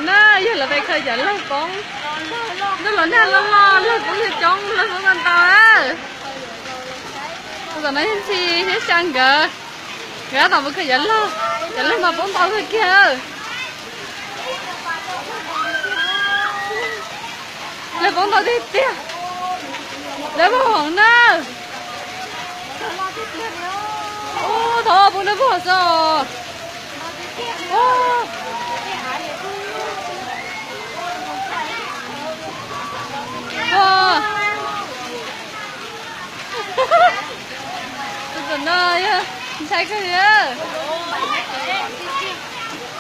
nó giờ là đây khơi dẫn là con nó là nè lo là cũng là trong là cũng con tàu á rồi nó hết chi hết sang gỡ gỡ tàu mới khơi dẫn là mà bốn tàu thôi kia lấy bốn tàu đi tiếp lấy bốn hòn nữa ô thọ bốn nó bỏ rồi ô wow tôi nói á sai cái gì á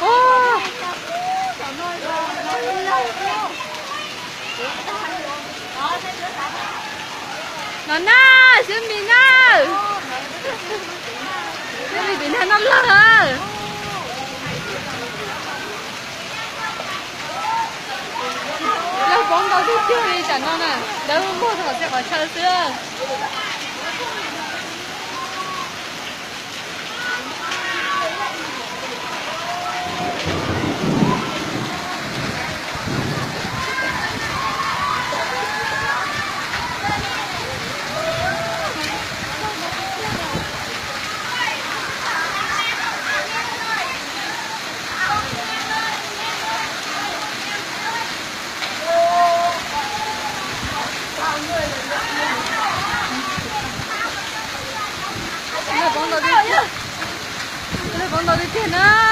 wow nó na xin mình na xin mình nó lơ đâu bóng đâu đi chơi đi chẳng nó nè đâu mua thằng sẽ có chơi xưa lấy bóng đâu đi chơi nữa